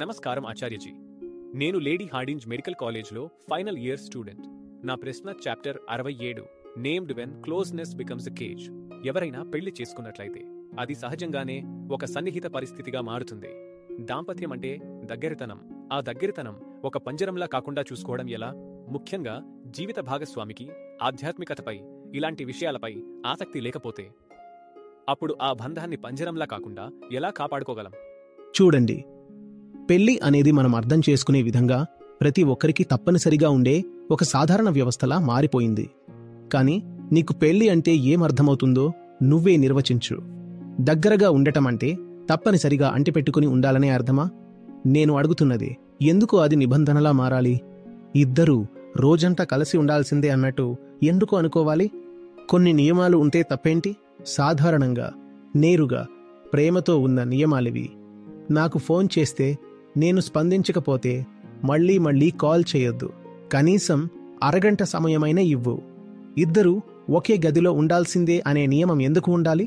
నమస్కారం ఆచార్యజీ. నేను లేడీ హార్డింజ్ మెడికల్ కాలేజ్లో ఫైనల్ ఇయర్ స్టూడెంట్. నా ప్రశ్న chapter 67, named when closeness becomes a cage. ఎవరైనా పెళ్లి చేసుకున్నట్లయితే అది సహజంగానే ఒక సన్నిహిత పరిస్థితిగా మారుతుంది. దాంపత్యం అంటే దగ్గరితనం. ఆ దగ్గరితనం ఒక పంజరంలా కాకుండా చూసుకోవడం ఎలా? ముఖ్యంగా జీవిత భాగస్వామికి ఆధ్యాత్మికతపై, ఇలాంటి విషయాలపై ఆసక్తి లేకపోతే అప్పుడు ఆ బంధాన్ని పంజరంలా కాకుండా ఎలా కాపాడుకోగలం? చూడండి, పెళ్లి అనేది మనం అర్థం చేసుకునే విధంగా ప్రతి ఒక్కరికి తప్పనిసరిగా ఉండే ఒక సాధారణ వ్యవస్థలా మారిపోయింది. కాని నీకు పెళ్లి అంటే ఏమర్థమవుతుందో నువ్వే నిర్వచించు. దగ్గరగా ఉండటం అంటే తప్పనిసరిగా అంటిపెట్టుకుని ఉండాలనే అర్థమా? నేను అడుగుతున్నది, ఎందుకు అది నిబంధనలా మారాలి? ఇద్దరూ రోజంతా కలిసి ఉండాల్సిందే అన్నట్టు ఎందుకు అనుకోవాలి? కొన్ని నియమాలు ఉంటే తప్పేంటి? సాధారణంగా, నేరుగా, ప్రేమతో ఉన్న నియమాలివి. నాకు ఫోన్ చేస్తే నేను స్పందించకపోతే మళ్లీ మళ్లీ కాల్ చేయొద్దు. కనీసం అరగంట సమయమైనా ఇవ్వు. ఇద్దరూ ఒకే గదిలో ఉండాల్సిందే అనే నియమం ఎందుకు ఉండాలి?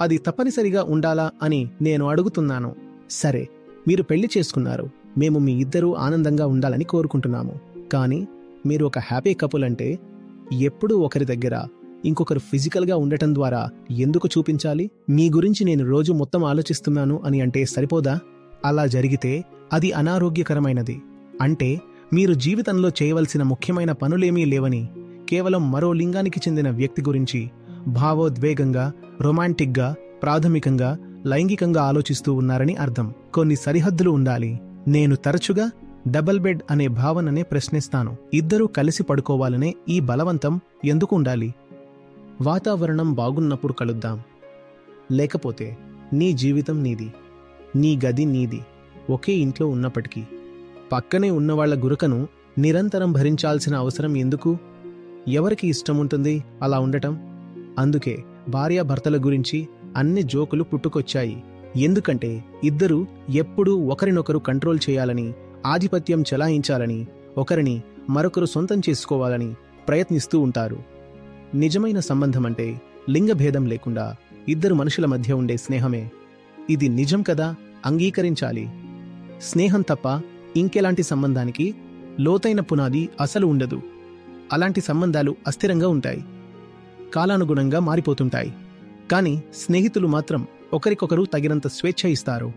అది తప్పనిసరిగా ఉండాలా అని నేను అడుగుతున్నాను. సరే, మీరు పెళ్లి చేసుకున్నారు. మేము మీ ఇద్దరూ ఆనందంగా ఉండాలని కోరుకుంటున్నాము. కానీ మీరు ఒక హ్యాపీ కపుల్ అంటే ఎప్పుడూ ఒకరి దగ్గర ఇంకొకరు ఫిజికల్గా ఉండటం ద్వారా ఎందుకు చూపించాలి? మీ గురించి నేను రోజు మొత్తం ఆలోచిస్తున్నాను అని అంటే సరిపోదా? అలా జరిగితే అది అనారోగ్యకరమైనది. అంటే మీరు జీవితంలో చేయవలసిన ముఖ్యమైన పనులేమీ లేవని, కేవలం మరో లింగానికి చెందిన వ్యక్తి గురించి భావోద్వేగంగా, రొమాంటిక్గా, ప్రాథమికంగా, లైంగికంగా ఆలోచిస్తూ ఉన్నారని అర్థం. కొన్ని సరిహద్దులు ఉండాలి. నేను తరచుగా డబుల్ బెడ్ అనే భావననే ప్రశ్నిస్తాను. ఇద్దరూ కలిసి పడుకోవాలనే ఈ బలవంతం ఎందుకు ఉండాలి? వాతావరణం బాగున్నప్పుడు కలుద్దాం. లేకపోతే నీ జీవితం నీది, నీ గది నీది. ఒకే ఇంట్లో ఉన్నప్పటికీ పక్కనే ఉన్నవాళ్ల గురకను నిరంతరం భరించాల్సిన అవసరం ఎందుకు? ఎవరికి ఇష్టముంటుంది అలా ఉండటం? అందుకే భార్యాభర్తల గురించి అన్ని జోకులు పుట్టుకొచ్చాయి. ఎందుకంటే ఇద్దరూ ఎప్పుడూ ఒకరినొకరు కంట్రోల్ చేయాలని, ఆధిపత్యం చెలాయించాలని, ఒకరిని మరొకరు సొంతం చేసుకోవాలని ప్రయత్నిస్తూ ఉంటారు. నిజమైన సంబంధమంటే లింగభేదం లేకుండా ఇద్దరు మనుషుల మధ్య ఉండే స్నేహమే. ఇది నిజం కదా, అంగీకరించాలి. స్నేహం తప్ప ఇంకెలాంటి సంబంధానికి లోతైన పునాది అసలు ఉండదు. అలాంటి సంబంధాలు అస్థిరంగా ఉంటాయి, కాలానుగుణంగా మారిపోతుంటాయి. కానీ స్నేహితులు మాత్రం ఒకరికొకరు తగినంత స్వేచ్ఛ ఇస్తారు.